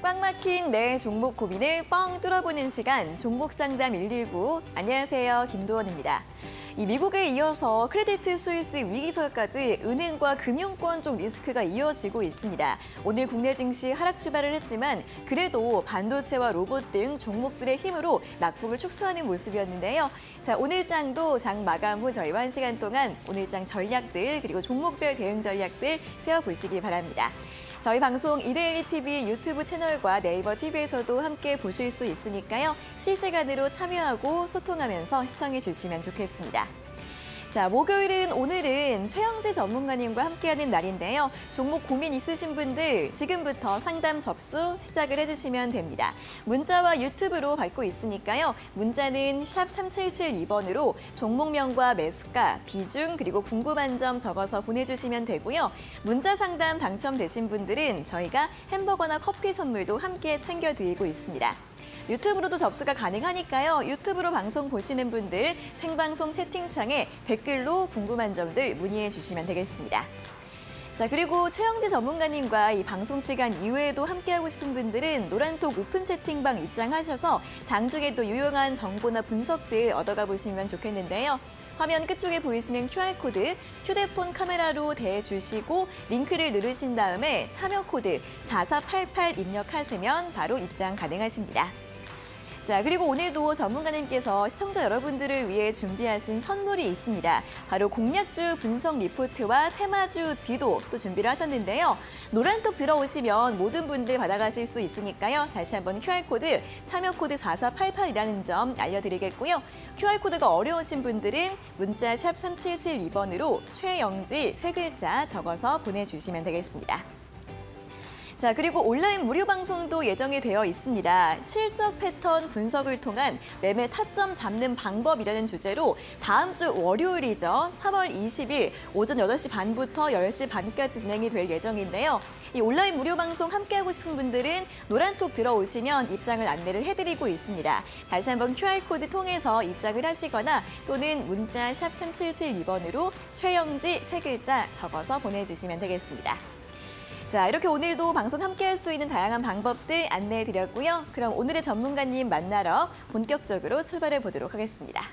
꽉 막힌 내 종목 고민을 뻥 뚫어보는 시간, 종목 상담 119. 안녕하세요, 김도원입니다. 이 미국에 이어서 크레디트 스위스 위기설까지 은행과 금융권 쪽 리스크가 이어지고 있습니다. 오늘 국내 증시 하락 출발을 했지만 그래도 반도체와 로봇 등 종목들의 힘으로 낙폭을 축소하는 모습이었는데요. 자, 오늘장도 장 마감 후 저희와 1시간 동안 오늘장 전략들 그리고 종목별 대응 전략들 세워보시기 바랍니다. 저희 방송 이데일리 TV 유튜브 채널과 네이버 TV에서도 함께 보실 수 있으니까요. 실시간으로 참여하고 소통하면서 시청해 주시면 좋겠습니다. 자, 오늘은 최영지 전문가님과 함께하는 날인데요. 종목 고민 있으신 분들 지금부터 상담 접수 시작을 해주시면 됩니다. 문자와 유튜브로 받고 있으니까요. 문자는 샵 3772번으로 종목명과 매수가, 비중 그리고 궁금한 점 적어서 보내주시면 되고요. 문자 상담 당첨되신 분들은 저희가 햄버거나 커피 선물도 함께 챙겨드리고 있습니다. 유튜브로도 접수가 가능하니까요. 유튜브로 방송 보시는 분들 생방송 채팅창에 댓글로 궁금한 점들 문의해 주시면 되겠습니다. 자, 그리고 최영지 전문가님과 이 방송 시간 이후에도 함께하고 싶은 분들은 노란톡 오픈 채팅방 입장하셔서 장중에 또 유용한 정보나 분석들 얻어가 보시면 좋겠는데요. 화면 끝쪽에 보이시는 QR코드 휴대폰 카메라로 대주시고 링크를 누르신 다음에 참여 코드 4488 입력하시면 바로 입장 가능하십니다. 자, 그리고 오늘도 전문가님께서 시청자 여러분들을 위해 준비하신 선물이 있습니다. 바로 공략주 분석 리포트와 테마주 지도 또 준비를 하셨는데요. 노란톡 들어오시면 모든 분들 받아가실 수 있으니까요. 다시 한번 QR코드 참여 코드 4488이라는 점 알려드리겠고요. QR코드가 어려우신 분들은 문자 샵 3772번으로 최영지 세 글자 적어서 보내주시면 되겠습니다. 자, 그리고 온라인 무료 방송도 예정이 되어 있습니다. 실적 패턴 분석을 통한 매매 타점 잡는 방법이라는 주제로 다음 주 월요일이죠. 3월 20일 오전 8시 반부터 10시 반까지 진행이 될 예정인데요. 이 온라인 무료 방송 함께하고 싶은 분들은 노란톡 들어오시면 입장을 안내를 해드리고 있습니다. 다시 한번 QR코드 통해서 입장을 하시거나 또는 문자 샵 3772번으로 최영지 세 글자 적어서 보내주시면 되겠습니다. 자, 이렇게 오늘도 방송 함께할 수 있는 다양한 방법들 안내해드렸고요. 그럼 오늘의 전문가님 만나러 본격적으로 출발해 보도록 하겠습니다.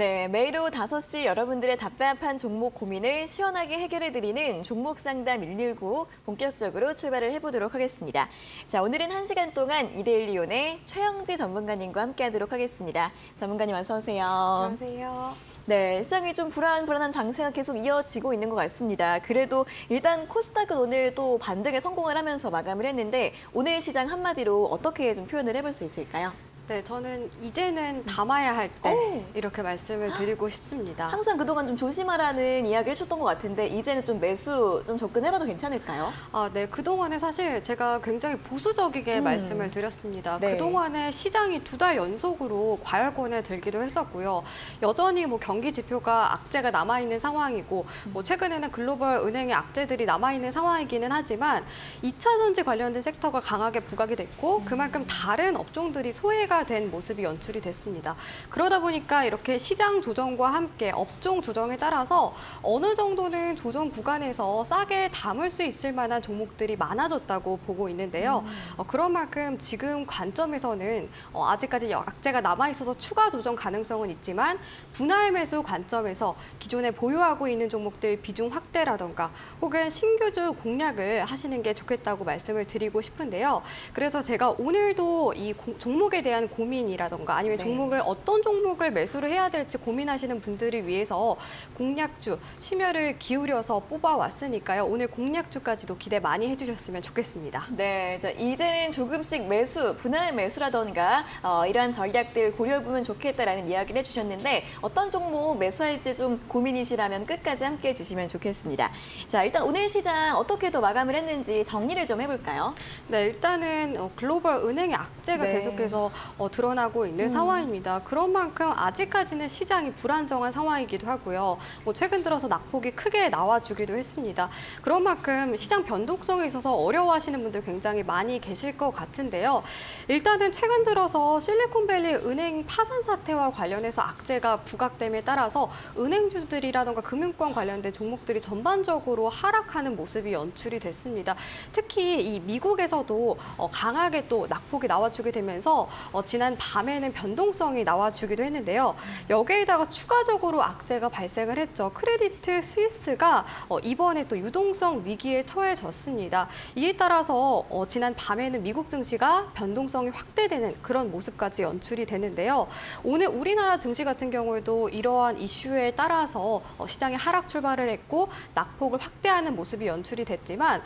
네, 매일 오후 5시 여러분들의 답답한 종목 고민을 시원하게 해결해드리는 종목 상담 119 본격적으로 출발을 해보도록 하겠습니다. 자, 오늘은 1시간 동안 이데일리온의 최영지 전문가님과 함께하도록 하겠습니다. 전문가님 어서 오세요. 안녕하세요. 네, 시장이 좀 불안한 장세가 계속 이어지고 있는 것 같습니다. 그래도 일단 코스닥은 오늘 또 반등에 성공을 하면서 마감을 했는데 오늘 시장 한마디로 어떻게 좀 표현을 해볼 수 있을까요? 네, 저는 이제는 담아야 할 때 오. 이렇게 말씀을 드리고 싶습니다. 항상 그동안 좀 조심하라는 이야기를 해주셨던 것 같은데 이제는 좀 매수 좀 접근해봐도 괜찮을까요? 네, 그동안에 사실 제가 굉장히 보수적이게 말씀을 드렸습니다. 네. 그동안에 시장이 2달 연속으로 과열권에 들기도 했었고요. 여전히 뭐 경기 지표가 악재가 남아있는 상황이고 뭐 최근에는 글로벌 은행의 악재들이 남아있는 상황이기는 하지만 2차 전지 관련된 섹터가 강하게 부각이 됐고 그만큼 다른 업종들이 소외가 된 모습이 연출이 됐습니다. 그러다 보니까 이렇게 시장 조정과 함께 업종 조정에 따라서 어느 정도는 조정 구간에서 싸게 담을 수 있을 만한 종목들이 많아졌다고 보고 있는데요. 그런 만큼 지금 관점에서는 아직까지 악재가 남아있어서 추가 조정 가능성은 있지만 분할 매수 관점에서 기존에 보유하고 있는 종목들 비중 확대라던가 혹은 신규주 공략을 하시는 게 좋겠다고 말씀을 드리고 싶은데요. 그래서 제가 오늘도 이 종목에 대한 고민이라던가 아니면 네. 종목을 어떤 종목을 매수를 해야 될지 고민하시는 분들을 위해서 공략주 심혈을 기울여서 뽑아왔으니까요. 오늘 공략주까지도 기대 많이 해주셨으면 좋겠습니다. 네, 자, 이제는 조금씩 매수, 분할 매수라던가 이러한 전략들 고려해보면 좋겠다라는 이야기를 해주셨는데 어떤 종목 매수할지 좀 고민이시라면 끝까지 함께해 주시면 좋겠습니다. 자, 일단 오늘 시장 어떻게 또 마감을 했는지 정리를 좀 해볼까요? 네, 일단은 글로벌 은행의 악재가 네. 계속해서 드러나고 있는 상황입니다. 그런 만큼 아직까지는 시장이 불안정한 상황이기도 하고요. 뭐 최근 들어서 낙폭이 크게 나와주기도 했습니다. 그런 만큼 시장 변동성에 있어서 어려워하시는 분들 굉장히 많이 계실 것 같은데요. 일단은 최근 들어서 실리콘밸리 은행 파산 사태와 관련해서 악재가 부각됨에 따라서 은행주들이라던가 금융권 관련된 종목들이 전반적으로 하락하는 모습이 연출이 됐습니다. 특히 이 미국에서도 강하게 또 낙폭이 나와주게 되면서 지난 밤에는 변동성이 나와주기도 했는데요. 여기에다가 추가적으로 악재가 발생을 했죠. 크레디트 스위스가 이번에 또 유동성 위기에 처해졌습니다. 이에 따라서 지난 밤에는 미국 증시가 변동성이 확대되는 그런 모습까지 연출이 되는데요. 오늘 우리나라 증시 같은 경우에도 이러한 이슈에 따라서 시장이 하락 출발을 했고 낙폭을 확대하는 모습이 연출이 됐지만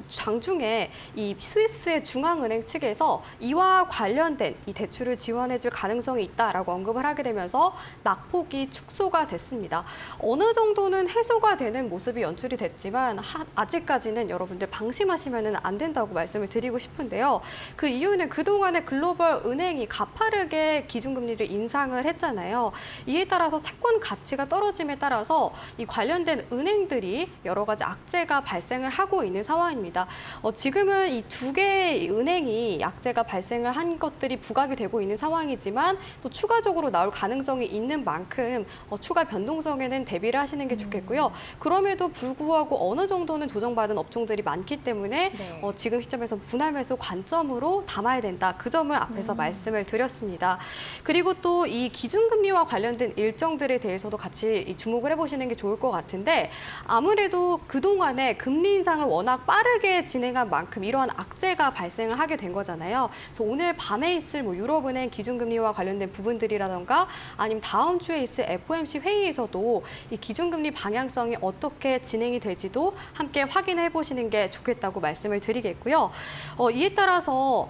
장중에 이 스위스의 중앙은행 측에서 이와 관련된 이 대출을 지원해줄 가능성이 있다라고 언급을 하게 되면서 낙폭이 축소가 됐습니다. 어느 정도는 해소가 되는 모습이 연출이 됐지만 아직까지는 여러분들 방심하시면 안 된다고 말씀을 드리고 싶은데요. 그 이유는 그동안에 글로벌 은행이 가파르게 기준금리를 인상을 했잖아요. 이에 따라서 채권 가치가 떨어짐에 따라서 이 관련된 은행들이 여러 가지 악재가 발생을 하고 있는 상황입니다. 지금은 이 2개의 은행이 악재가 발생을 한 것들이 부각이 되고 있는 상황이지만 또 추가적으로 나올 가능성이 있는 만큼 추가 변동성에는 대비를 하시는 게 좋겠고요. 그럼에도 불구하고 어느 정도는 조정받은 업종들이 많기 때문에 네. 지금 시점에서 분할 매수 관점으로 담아야 된다. 그 점을 앞에서 말씀을 드렸습니다. 그리고 또 이 기준금리와 관련된 일정들에 대해서도 같이 주목을 해보시는 게 좋을 것 같은데 아무래도 그동안에 금리 인상을 워낙 빠르게 진행한 만큼 이러한 악재가 발생을 하게 된 거잖아요. 그래서 오늘 밤에 있을 뭐 유럽은행 기준금리와 관련된 부분들이라던가 아니면 다음 주에 있을 FOMC 회의에서도 이 기준금리 방향성이 어떻게 진행이 될지도 함께 확인해 보시는 게 좋겠다고 말씀을 드리겠고요. 이에 따라서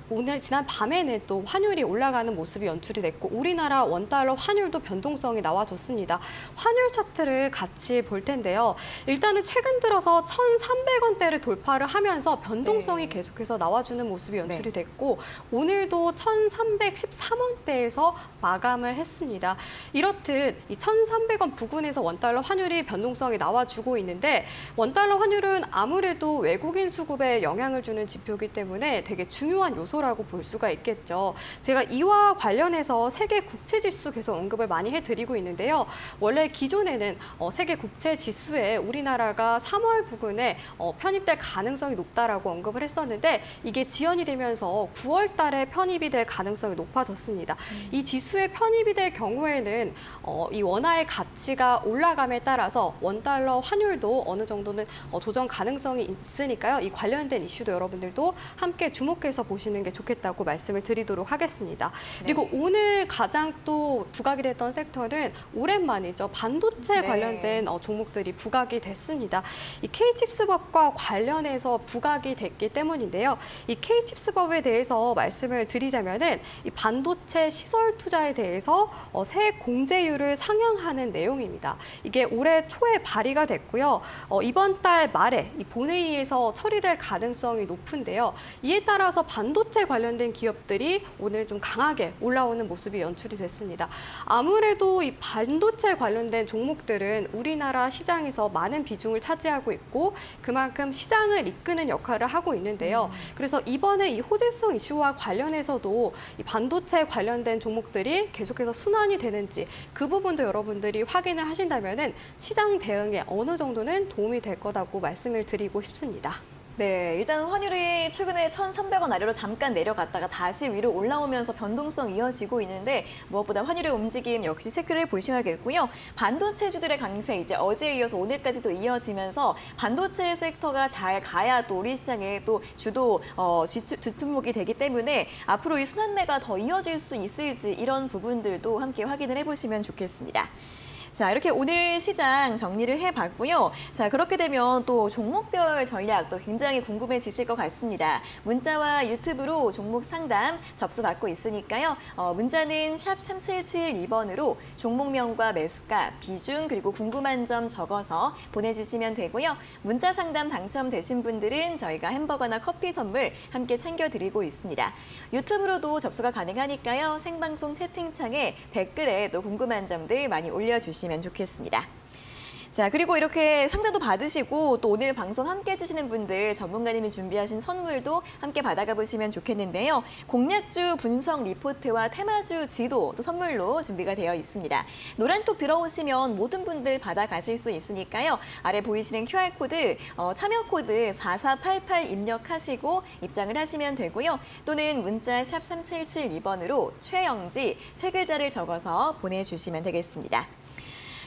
오늘 지난 밤에는 또 환율이 올라가는 모습이 연출이 됐고 우리나라 원달러 환율도 변동성이 나와줬습니다. 환율 차트를 같이 볼 텐데요. 일단은 최근 들어서 1,300원대를 돌파를 하면서 변동성이 네. 계속해서 나와주는 모습이 연출이 됐고 오늘도 1,313원대에서 마감을 했습니다. 이렇듯 이 1,300원 부근에서 원달러 환율이 변동성이 나와주고 있는데 원달러 환율은 아무래도 외국인 수급에 영향을 주는 지표이기 때문에 되게 중요한 요소라고 볼 수가 있겠죠. 제가 이와 관련해서 세계 국채 지수 계속 언급을 많이 해드리고 있는데요. 원래 기존에는 세계 국채 지수에 우리나라가 3월 부근에 편입될 가능성이 높다라고 언급을 했었는데 이게 지연이 되면서 9월 달에 편입이 될 가능성이 높아졌습니다. 이 지수에 편입이 될 경우에는 이 원화의 가치가 올라감에 따라서 원달러 환율도 어느 정도는 조정 가능성이 있으니까요. 이 관련된 이슈도 여러분들도 함께 주목해서 보시는 게 좋겠다고 말씀을 드리도록 하겠습니다. 그리고 오늘 가장 또 부각이 됐던 섹터는 오랜만이죠. 반도체 네. 관련된 종목들이 부각이 됐습니다. 이 K칩스법과 관련해서 부각이 됐기 때문인데요. 이 K칩스법에 대해서 말씀을 말씀을 드리자면은 이 반도체 시설 투자에 대해서 세액 공제율을 상향하는 내용입니다. 이게 올해 초에 발의가 됐고요. 이번 달 말에 이 본회의에서 처리될 가능성이 높은데요. 이에 따라서 반도체 관련된 기업들이 오늘 좀 강하게 올라오는 모습이 연출이 됐습니다. 아무래도 이 반도체 관련된 종목들은 우리나라 시장에서 많은 비중을 차지하고 있고 그만큼 시장을 이끄는 역할을 하고 있는데요. 그래서 이번에 이 호재성 이슈와 관련해서도 이 반도체 관련된 종목들이 계속해서 순환이 되는지 그 부분도 여러분들이 확인을 하신다면은 시장 대응에 어느 정도는 도움이 될 거라고 말씀을 드리고 싶습니다. 네, 일단 환율이 최근에 1,300원 아래로 잠깐 내려갔다가 다시 위로 올라오면서 변동성 이어지고 있는데 무엇보다 환율의 움직임 역시 체크를 보셔야겠고요. 반도체주들의 강세 이제 어제에 이어서 오늘까지도 이어지면서 반도체 섹터가 잘 가야 또 우리 시장의 또 주특목이 되기 때문에 앞으로 이 순환매가 더 이어질 수 있을지 이런 부분들도 함께 확인을 해보시면 좋겠습니다. 자, 이렇게 오늘 시장 정리를 해봤고요. 자, 그렇게 되면 또 종목별 전략도 굉장히 궁금해지실 것 같습니다. 문자와 유튜브로 종목 상담 접수받고 있으니까요. 문자는 샵 3772번으로 종목명과 매수가, 비중, 그리고 궁금한 점 적어서 보내주시면 되고요. 문자 상담 당첨되신 분들은 저희가 햄버거나 커피 선물 함께 챙겨드리고 있습니다. 유튜브로도 접수가 가능하니까요. 생방송 채팅창에 댓글에 또 궁금한 점들 많이 올려주시면 좋겠습니다. 자, 그리고 이렇게 상담도 받으시고 또 오늘 방송 함께 해주시는 분들 전문가님이 준비하신 선물도 함께 받아가 보시면 좋겠는데요. 공략주 분석 리포트와 테마주 지도 또 선물로 준비가 되어 있습니다. 노란톡 들어오시면 모든 분들 받아가실 수 있으니까요. 아래 보이시는 QR코드 참여 코드 4488 입력하시고 입장을 하시면 되고요. 또는 문자 샵 3772번으로 최영지 세 글자를 적어서 보내주시면 되겠습니다.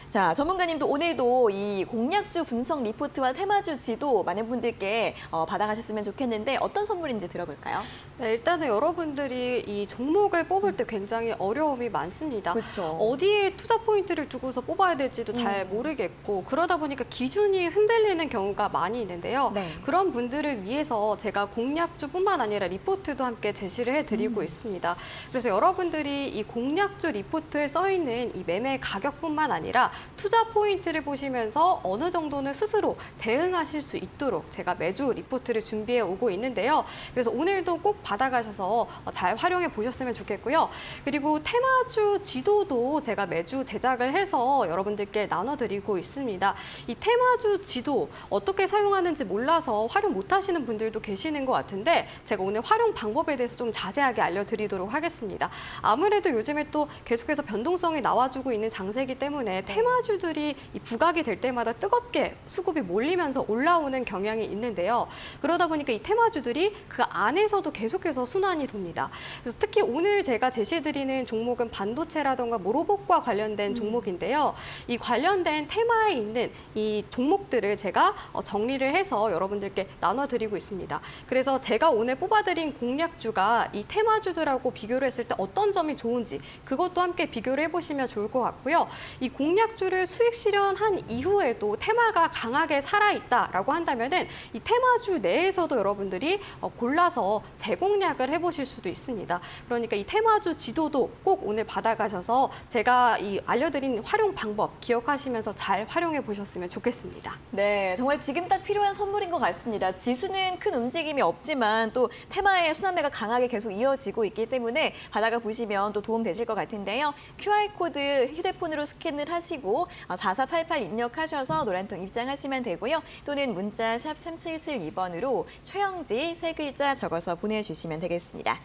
자, 전문가님도 오늘도 이 공략주 분석 리포트와 테마주 지도 많은 분들께 받아가셨으면 좋겠는데 어떤 선물인지 들어볼까요? 네, 일단은 여러분들이 이 종목을 뽑을 때 굉장히 어려움이 많습니다. 그렇죠. 어디에 투자 포인트를 두고서 뽑아야 될지도 잘 모르겠고 그러다 보니까 기준이 흔들리는 경우가 많이 있는데요. 네. 그런 분들을 위해서 제가 공략주뿐만 아니라 리포트도 함께 제시를 해드리고 있습니다. 그래서 여러분들이 이 공략주 리포트에 써 있는 이 매매 가격뿐만 아니라 투자 포인트를 보시면서 어느 정도는 스스로 대응하실 수 있도록 제가 매주 리포트를 준비해 오고 있는데요. 그래서 오늘도 꼭 받아가셔서 잘 활용해 보셨으면 좋겠고요. 그리고 테마주 지도도 제가 매주 제작을 해서 여러분들께 나눠드리고 있습니다. 이 테마주 지도 어떻게 사용하는지 몰라서 활용 못하시는 분들도 계시는 것 같은데 제가 오늘 활용 방법에 대해서 좀 자세하게 알려드리도록 하겠습니다. 아무래도 요즘에 또 계속해서 변동성이 나와주고 있는 장세이기 때문에 테마주들이 이 부각이 될 때마다 뜨겁게 수급이 몰리면서 올라오는 경향이 있는데요. 그러다 보니까 이 테마주들이 그 안에서도 계속해서 순환이 돕니다. 그래서 특히 오늘 제가 제시해드리는 종목은 반도체라던가 모로봇과 관련된 종목인데요. 이 관련된 테마에 있는 이 종목들을 제가 정리를 해서 여러분들께 나눠드리고 있습니다. 그래서 제가 오늘 뽑아드린 공략주가 이 테마주들하고 비교를 했을 때 어떤 점이 좋은지 그것도 함께 비교를 해보시면 좋을 것 같고요. 이 공략주를 수익 실현한 이후에도 테마가 강하게 살아있다라고 한다면은 이 테마주 내에서도 여러분들이 골라서 재공략을 해보실 수도 있습니다. 그러니까 이 테마주 지도도 꼭 오늘 받아가셔서 제가 이 알려드린 활용 방법 기억하시면서 잘 활용해 보셨으면 좋겠습니다. 네, 정말 지금 딱 필요한 선물인 것 같습니다. 지수는 큰 움직임이 없지만 또 테마의 순환매가 강하게 계속 이어지고 있기 때문에 받아가 보시면 또 도움 되실 것 같은데요. QR코드 휴대폰으로 스캔을 하시고 4488 입력하셔서 노란통 입장하시면 되고요. 또는 문자 샵 3772번으로 최영지 세 글자 적어서 보내주시면 되겠습니다.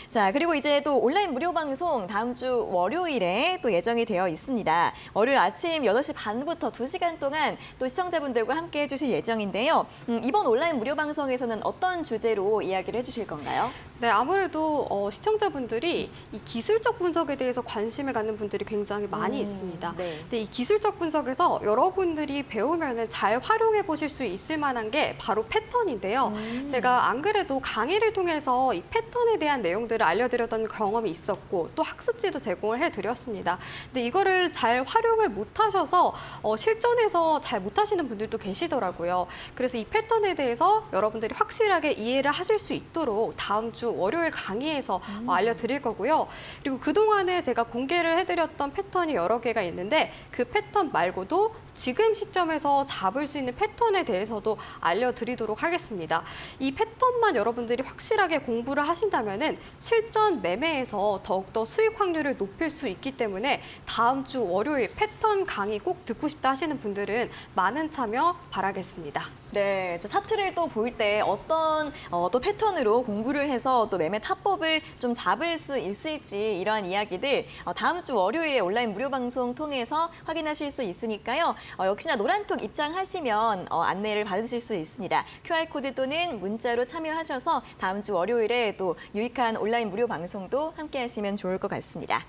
자, 그리고 이제 또 온라인 무료 방송 다음 주 월요일에 또 예정이 되어 있습니다. 월요일 아침 8시 반부터 2시간 동안 또 시청자분들과 함께 해주실 예정인데요. 이번 온라인 무료 방송에서는 어떤 주제로 이야기를 해주실 건가요? 네, 아무래도 시청자분들이 이 기술적 분석에 대해서 관심을 갖는 분들이 굉장히 많이 있습니다. 네. 근데 이 기술적 분석에서 여러분들이 배우면 잘 활용해 보실 수 있을 만한 게 바로 패턴인데요. 제가 안 그래도 강의를 통해서 이 패턴에 대한 내용들을 알려드렸던 경험이 있었고 또 학습지도 제공을 해드렸습니다. 근데 이거를 잘 활용을 못하셔서 실전에서 잘 못하시는 분들도 계시더라고요. 그래서 이 패턴에 대해서 여러분들이 확실하게 이해를 하실 수 있도록 다음 주 주 월요일 강의에서 알려드릴 거고요. 그리고 그동안에 제가 공개를 해드렸던 패턴이 여러 개가 있는데 그 패턴 말고도 지금 시점에서 잡을 수 있는 패턴에 대해서도 알려드리도록 하겠습니다. 이 패턴만 여러분들이 확실하게 공부를 하신다면은 실전 매매에서 더욱더 수익 확률을 높일 수 있기 때문에 다음 주 월요일 패턴 강의 꼭 듣고 싶다 하시는 분들은 많은 참여 바라겠습니다. 네, 저 차트를 또 볼 때 어떤 또 패턴으로 공부를 해서 또 매매 타법을 좀 잡을 수 있을지 이러한 이야기들 다음 주 월요일에 온라인 무료 방송 통해서 확인하실 수 있으니까요. 역시나 노란톡 입장하시면 안내를 받으실 수 있습니다. QR코드 또는 문자로 참여하셔서 다음 주 월요일에 또 유익한 온라인 무료 방송도 함께 하시면 좋을 것 같습니다.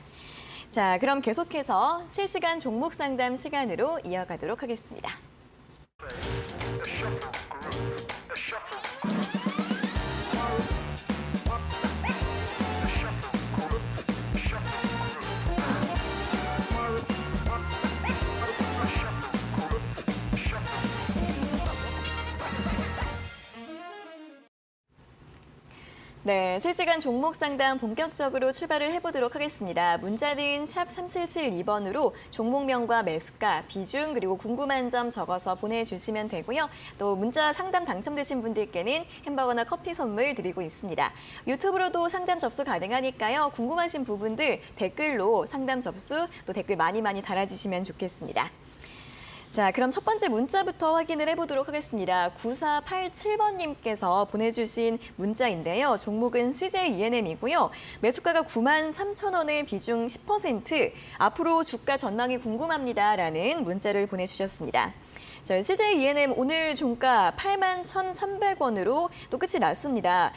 자, 그럼 계속해서 실시간 종목 상담 시간으로 이어가도록 하겠습니다. 네, 실시간 종목 상담 본격적으로 출발을 해보도록 하겠습니다. 문자는 샵 3772번으로 종목명과 매수가, 비중, 그리고 궁금한 점 적어서 보내주시면 되고요. 또 문자 상담 당첨되신 분들께는 햄버거나 커피 선물 드리고 있습니다. 유튜브로도 상담 접수 가능하니까요. 궁금하신 부분들 댓글로 상담 접수, 또 댓글 많이 달아주시면 좋겠습니다. 자, 그럼 첫 번째 문자부터 확인을 해보도록 하겠습니다. 9487번님께서 보내주신 문자인데요. 종목은 CJ-ENM이고요. 매수가가 93,000원에 비중 10%, 앞으로 주가 전망이 궁금합니다라는 문자를 보내주셨습니다. 자, CJ-ENM 오늘 종가 81,300원으로 또 끝이 났습니다.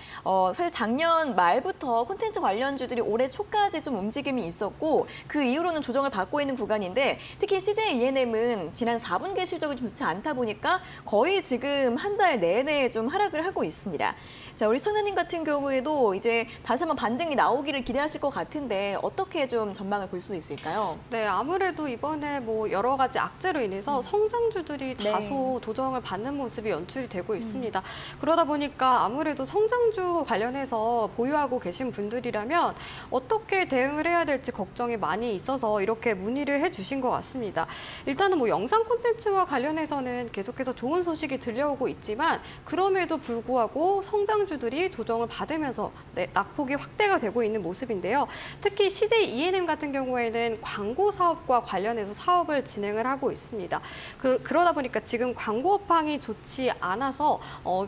사실 작년 말부터 콘텐츠 관련주들이 올해 초까지 좀 움직임이 있었고 그 이후로는 조정을 받고 있는 구간인데 특히 CJ-ENM은 지난 4분기 실적이 좀 좋지 않다 보니까 거의 지금 한 달 내내 좀 하락을 하고 있습니다. 자, 우리 시청자님 같은 경우에도 이제 다시 한번 반등이 나오기를 기대하실 것 같은데 어떻게 좀 전망을 볼 수 있을까요? 네, 아무래도 이번에 뭐 여러 가지 악재로 인해서 성장주들이 네. 다소 조정을 받는 모습이 연출이 되고 있습니다. 그러다 보니까 아무래도 성장주 관련해서 보유하고 계신 분들이라면 어떻게 대응을 해야 될지 걱정이 많이 있어서 이렇게 문의를 해주신 것 같습니다. 일단은 뭐 영상 콘텐츠와 관련해서는 계속해서 좋은 소식이 들려오고 있지만 그럼에도 불구하고 성장주들이 조정을 받으면서 낙폭이 확대가 되고 있는 모습인데요. 특히 CJ-ENM 같은 경우에는 광고 사업과 관련해서 사업을 진행을 하고 있습니다. 그러다 보니까 지금 광고 업황이 좋지 않아서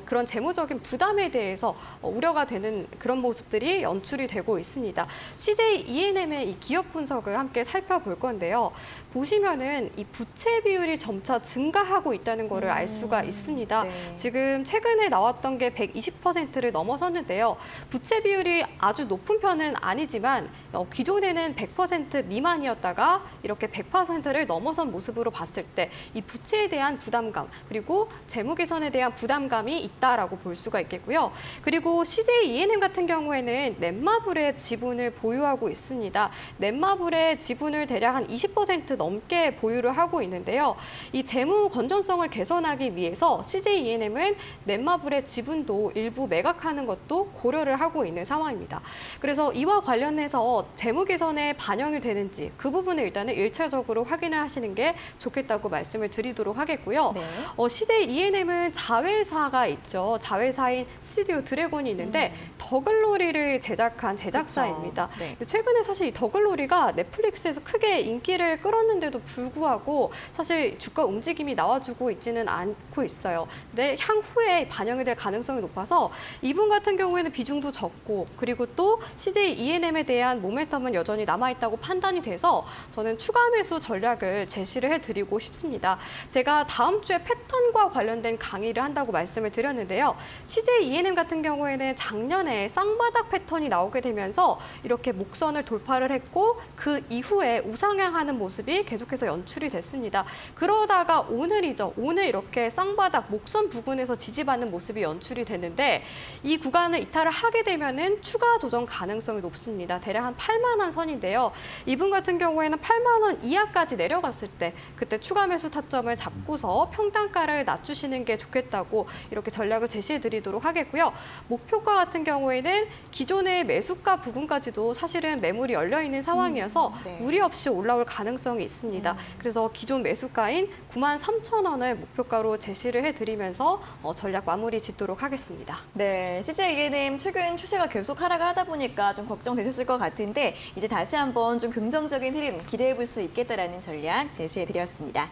그런 재무적인 부담에 대해서 우려가 되는 그런 모습들이 연출이 되고 있습니다. CJ-ENM의 이 기업 분석을 함께 살펴볼 건데요. 보시면은 이 부채 비율이 점차 증가하고 있다는 것을 알 수가 있습니다. 네. 지금 최근에 나왔던 게 120%를 넘어섰는데요. 부채 비율이 아주 높은 편은 아니지만 기존에는 100% 미만이었다가 이렇게 100%를 넘어선 모습으로 봤을 때 이 부채에 대한 부담감 그리고 재무 개선에 대한 부담감이 있다라고 볼 수가 있겠고요. 그리고 CJ-ENM 같은 경우에는 넷마블의 지분을 보유하고 있습니다. 넷마블의 지분을 대략 한 20% 넘게 보유를 하고 있는데요. 이 재무 건전성을 개선하기 위해서 CJ-ENM은 넷마블의 지분도 일부 매각하는 것도 고려를 하고 있는 상황입니다. 그래서 이와 관련해서 재무 개선에 반영이 되는지 그 부분을 일단은 1차적으로 확인을 하시는 게 좋겠다고 말씀을 드리도록 하겠고요. 네. CJ-ENM은 자회사가 있죠. 자회사인 스튜디오 드래곤이 있는데 더글로리를 제작한 제작사입니다. 네. 최근에 사실 이 더글로리가 넷플릭스에서 크게 인기를 끌었는데도 불구하고 사실 주가 움직임이 나와주고 있지는 않고 있어요. 근데 향후에 반영이 될 가능성이 높아서 이분 같은 경우에는 비중도 적고 그리고 또 CJ-ENM에 대한 모멘텀은 여전히 남아있다고 판단이 돼서 저는 추가 매수 전략을 제시를 해드리고 싶습니다. 제가 다음 주에 패턴과 관련된 강의를 한다고 말씀을 드렸는데요. CJ-ENM 같은 경우에는 작년에 쌍바닥 패턴이 나오게 되면서 이렇게 목선을 돌파를 했고 그 이후에 우상향하는 모습이 부분이 계속해서 연출이 됐습니다. 그러다가 오늘이죠. 오늘 이렇게 쌍바닥 목선 부근에서 지지받는 모습이 연출이 됐는데 이 구간을 이탈을 하게 되면은 추가 조정 가능성이 높습니다. 대략 한 8만 원 선인데요. 이분 같은 경우에는 8만 원 이하까지 내려갔을 때 그때 추가 매수 타점을 잡고서 평단가를 낮추시는 게 좋겠다고 이렇게 전략을 제시해 드리도록 하겠고요. 목표가 같은 경우에는 기존의 매수가 부근까지도 사실은 매물이 열려 있는 상황이어서 네. 무리 없이 올라올 가능성이 있습니다. 그래서 기존 매수가인 93,000원을 목표가로 제시를 해드리면서 전략 마무리 짓도록 하겠습니다. 네, CJ 최근 추세가 계속 하락을 하다 보니까 좀 걱정되셨을 것 같은데 이제 다시 한번 좀 긍정적인 흐름 기대해 볼 수 있겠다라는 전략 제시해 드렸습니다.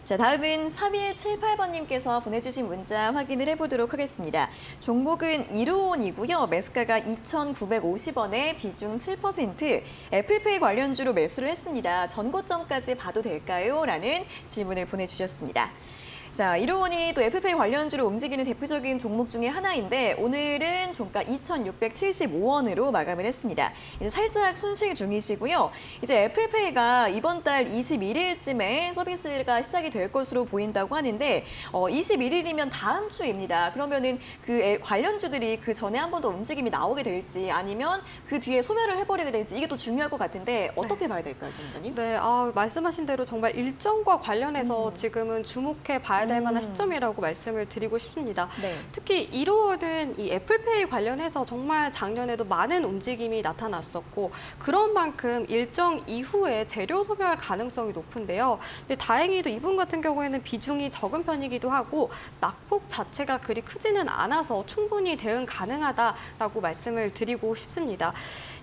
자, 다음은 3178번님께서 보내주신 문자 확인을 해보도록 하겠습니다. 종목은 이루온이고요. 매수가가 2,950원에 비중 7%, 애플페이 관련주로 매수를 했습니다. 전고점까지 봐도 될까요? 라는 질문을 보내주셨습니다. 자, 이루온이 또 애플페이 관련주로 움직이는 대표적인 종목 중에 하나인데 오늘은 종가 2,675원으로 마감을 했습니다. 이제 살짝 손실 중이시고요. 이제 애플페이가 이번 달 21일쯤에 서비스가 시작이 될 것으로 보인다고 하는데 21일이면 다음 주입니다. 그러면은 그 관련주들이 그 전에 한 번 더 움직임이 나오게 될지 아니면 그 뒤에 소멸을 해버리게 될지 이게 또 중요할 것 같은데 어떻게 봐야 될까요, 전문가님? 네, 말씀하신 대로 정말 일정과 관련해서 지금은 주목해 봐야 될 만한 시점이라고 말씀을 드리고 싶습니다. 네. 특히 이루온은 이 애플페이 관련해서 정말 작년에도 많은 움직임이 나타났었고 그런 만큼 일정 이후에 재료 소멸 가능성이 높은데요. 근데 다행히도 이분 같은 경우에는 비중이 적은 편이기도 하고 낙폭 자체가 그리 크지는 않아서 충분히 대응 가능하다라고 말씀을 드리고 싶습니다.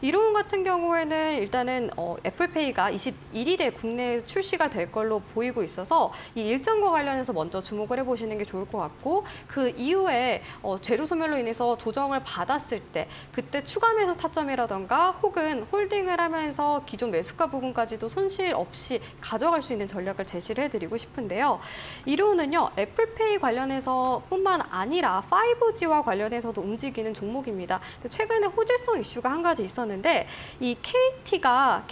이루온 같은 경우에는 일단은 애플페이가 21일에 국내에 출시가 될 걸로 보이고 있어서 이 일정과 관련해서 먼저 주목을 해보시는 게 좋을 것 같고 그 이후에 재료 소멸로 인해서 조정을 받았을 때 그때 추가 매수 타점이라던가 혹은 홀딩을 하면서 기존 매수가 부분까지도 손실 없이 가져갈 수 있는 전략을 제시를 해드리고 싶은데요. 이루온은요 애플페이 관련해서 뿐만 아니라 5G와 관련해서도 움직이는 종목입니다. 최근에 호재성 이슈가 한 가지 있었는데 이 KT와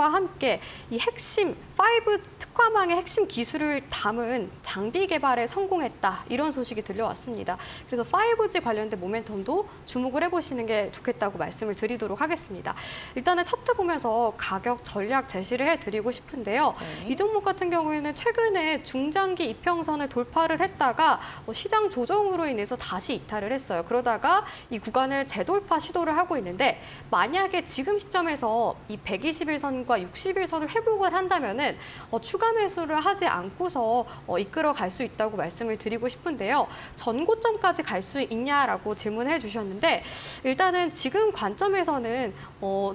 함께 이 핵심 5 특화망의 핵심 기술을 담은 장비 개발에 성공했다. 이런 소식이 들려왔습니다. 그래서 5G 관련된 모멘텀도 주목을 해보시는 게 좋겠다고 말씀을 드리도록 하겠습니다. 일단은 차트 보면서 가격 전략 제시를 해드리고 싶은데요. 네. 이 종목 같은 경우에는 최근에 중장기 이평선을 돌파를 했다가 시장 조정으로 인해서 다시 이탈을 했어요. 그러다가 이 구간을 재돌파 시도를 하고 있는데 만약에 지금 시점에서 이 121선과 61선을 회복을 한다면은 추가 매수를 하지 않고서 이끌어 갈 수 있다고 말씀을 드리고 싶은데요. 전고점까지 갈 수 있냐라고 질문해 주셨는데 일단은 지금 관점에서는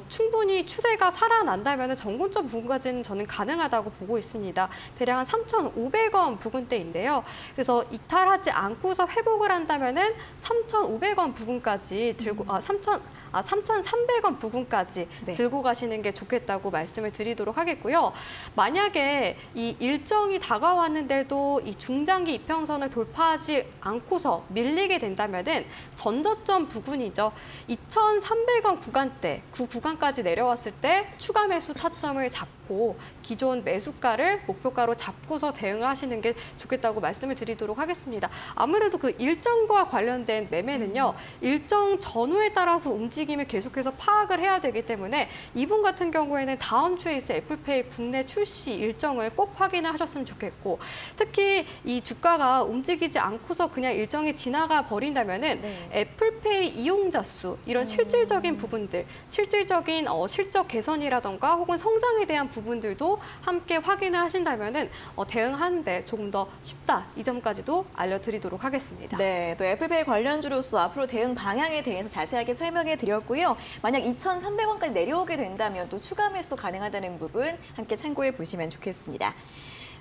충분히 추세가 살아난다면 전고점 부근까지는 저는 가능하다고 보고 있습니다. 대략 한 3,500원 부근대인데요. 그래서 이탈하지 않고서 회복을 한다면은 3,500원 부근까지 들고 3,300원 부근까지 네. 들고 가시는 게 좋겠다고 말씀을 드리도록 하겠고요. 만약에 이 일정이 다가왔는데도 이 중장기 이평선을 돌파하지 않고서 밀리게 된다면은 전저점 부근이죠. 2,300원 구간대, 그 구간까지 내려왔을 때 추가 매수 타점을 잡고 기존 매수가를 목표가로 잡고서 대응을 하시는 게 좋겠다고 말씀을 드리도록 하겠습니다. 아무래도 그 일정과 관련된 매매는요. 일정 전후에 따라서 움직임을 계속해서 파악을 해야 되기 때문에 이분 같은 경우에는 다음 주에 있을 애플페이 국내 출시 일정을 꼭 확인을 하셨으면 좋겠고 특히 이 주가가 움직이지 않고서 그냥 일정이 지나가 버린다면은 네. 애플페이 이용자 수 이런 실질적인 부분들, 실질적인 실적 개선이라던가 혹은 성장에 대한 부분들도 함께 확인을 하신다면은 대응하는데 조금 더 쉽다 이 점까지도 알려드리도록 하겠습니다. 네, 또 애플페이 관련주로서 앞으로 대응 방향에 대해서 자세하게 설명해 드렸고요. 만약 2,300원까지 내려오게 된다면 또 추가 매수도 가능하다는 부분 함께 참고해 보시면 좋겠습니다.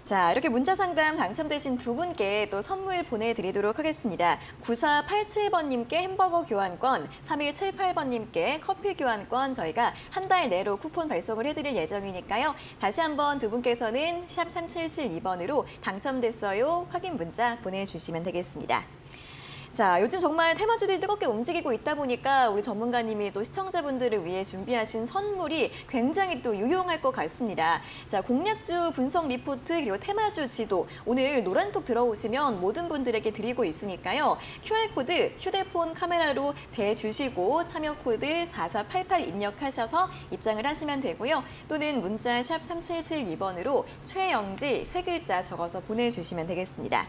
자, 이렇게 문자 상담 당첨되신 두 분께 또 선물 보내드리도록 하겠습니다. 9487번님께 햄버거 교환권, 3178번님께 커피 교환권 저희가 한 달 내로 쿠폰 발송을 해드릴 예정이니까요. 다시 한번 두 분께서는 샵 3772번으로 당첨됐어요 확인 문자 보내주시면 되겠습니다. 자, 요즘 정말 테마주들이 뜨겁게 움직이고 있다 보니까 우리 전문가님이 또 시청자분들을 위해 준비하신 선물이 굉장히 또 유용할 것 같습니다. 자, 공략주 분석 리포트 그리고 테마주 지도 오늘 노란톡 들어오시면 모든 분들에게 드리고 있으니까요. QR코드 휴대폰 카메라로 대주시고 참여 코드 4488 입력하셔서 입장을 하시면 되고요. 또는 문자 샵 3772번으로 최영지 세 글자 적어서 보내주시면 되겠습니다.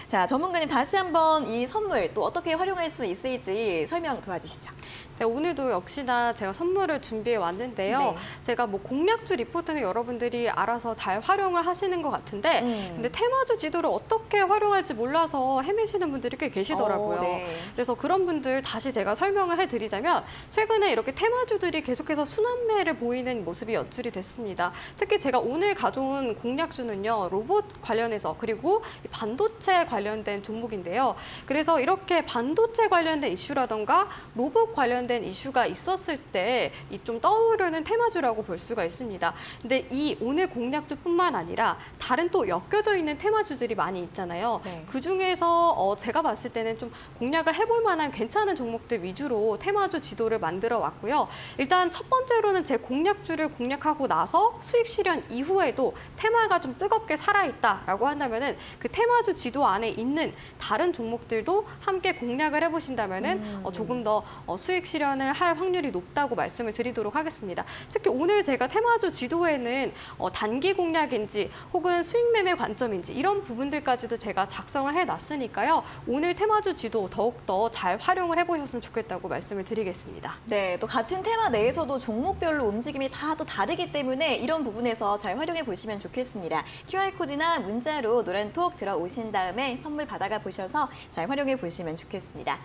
자, 전문가님 다시 한번 이 선물 또 어떻게 활용할 수 있을지 설명 도와주시죠. 네, 오늘도 역시나 제가 선물을 준비해 왔는데요. 네. 제가 뭐 공략주 리포트는 여러분들이 알아서 잘 활용을 하시는 것 같은데 근데 테마주 지도를 어떻게 활용할지 몰라서 헤매시는 분들이 꽤 계시더라고요. 네. 그래서 그런 분들 다시 제가 설명을 해드리자면 최근에 이렇게 테마주들이 계속해서 순환매를 보이는 모습이 연출이 됐습니다. 특히 제가 오늘 가져온 공략주는요. 로봇 관련해서 그리고 반도체 관련된 종목인데요. 그래서 이렇게 반도체 관련된 이슈라던가 로봇 관련된 이슈가 있었을 때 이 좀 떠오르는 테마주라고 볼 수가 있습니다. 근데 이 오늘 공략주뿐만 아니라 다른 또 엮여져 있는 테마주들이 많이 있잖아요. 네. 그중에서 제가 봤을 때는 좀 공략을 해볼 만한 괜찮은 종목들 위주로 테마주 지도를 만들어 왔고요. 일단 첫 번째로는 제 공략주를 공략하고 나서 수익 실현 이후에도 테마가 좀 뜨겁게 살아있다라고 한다면은 그 테마주 지도 안에 있는 다른 종목들도 함께 공략을 해보신다면은 조금 더 수익 실현을 할 확률이 높다고 말씀을 드리도록 하겠습니다. 특히 오늘 제가 테마주 지도에는 단기 공략인지 혹은 수익 매매 관점인지 이런 부분들까지도 제가 작성을 해놨으니까요. 오늘 테마주 지도 더욱더 잘 활용을 해보셨으면 좋겠다고 말씀을 드리겠습니다. 네, 또 같은 테마 내에서도 종목별로 움직임이 다 또 다르기 때문에 이런 부분에서 잘 활용해 보시면 좋겠습니다. QR코드나 문자로 노란톡 들어오신 다음에 선물 받아가 보셔서 잘 활용해 보시면 좋겠습니다.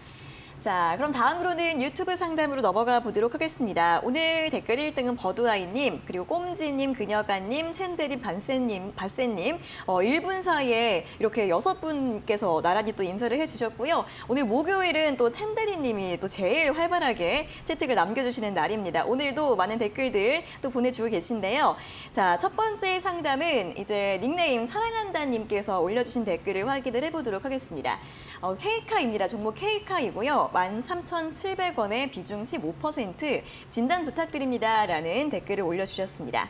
자, 그럼 다음으로는 유튜브 상담으로 넘어가 보도록 하겠습니다. 오늘 댓글 1등은 버드아이님, 그리고 꼼지님, 그녀가님, 챈데님, 바세님 1분 사이에 이렇게 6분께서 나란히 또 인사를 해주셨고요. 오늘 목요일은 또 챈데리님이 또 제일 활발하게 채택을 남겨주시는 날입니다. 오늘도 많은 댓글들 또 보내주고 계신데요. 자, 첫 번째 상담은 이제 닉네임 사랑한다님께서 올려주신 댓글을 확인을 해보도록 하겠습니다. K카입니다. 종목 K카이고요. 13,700원에 비중 15% 진단 부탁드립니다라는 댓글을 올려주셨습니다.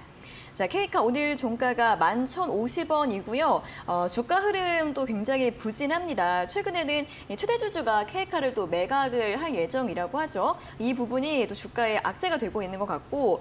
자, K카 오늘 종가가 11,050원이고요. 주가 흐름도 굉장히 부진합니다. 최근에는 최대주주가 K카를 또 매각을 할 예정이라고 하죠. 이 부분이 또 주가에 악재가 되고 있는 것 같고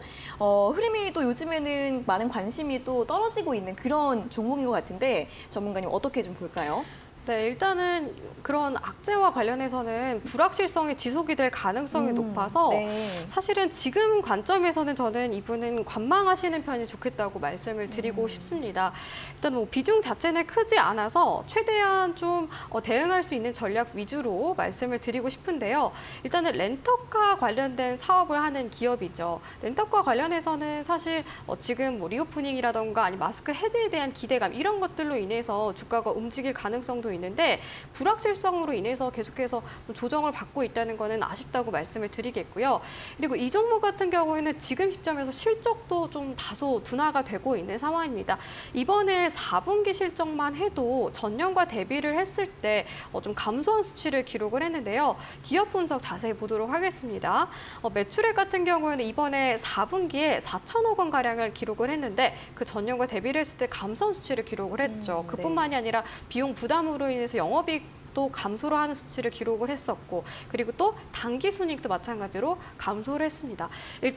흐름이 또 요즘에는 많은 관심이 또 떨어지고 있는 그런 종목인 것 같은데 전문가님 어떻게 좀 볼까요? 네, 일단은 그런 악재와 관련해서는 불확실성이 지속이 될 가능성이 높아서 네. 사실은 지금 관점에서는 저는 이분은 관망하시는 편이 좋겠다고 말씀을 드리고 싶습니다. 일단 뭐 비중 자체는 크지 않아서 최대한 좀 대응할 수 있는 전략 위주로 말씀을 드리고 싶은데요. 일단은 렌터카 관련된 사업을 하는 기업이죠. 렌터카 관련해서는 사실 지금 뭐 리오프닝이라던가 아니 마스크 해제에 대한 기대감 이런 것들로 인해서 주가가 움직일 가능성도 있는데 불확실성으로 인해서 계속해서 조정을 받고 있다는 거는 아쉽다고 말씀을 드리겠고요. 그리고 이 종목 같은 경우에는 지금 시점에서 실적도 좀 다소 둔화가 되고 있는 상황입니다. 이번에 4분기 실적만 해도 전년과 대비를 했을 때 좀 감소한 수치를 기록을 했는데요. 기업 분석 자세히 보도록 하겠습니다. 매출액 같은 경우에는 이번에 4분기에 4천억 원 가량을 기록을 했는데 그 전년과 대비를 했을 때 감소한 수치를 기록을 했죠. 그뿐만이 아니라 비용 부담으로 인해서 영업이익 또 감소를 하는 수치를 기록을 했었고 그리고 또 당기 순이익도 마찬가지로 감소를 했습니다.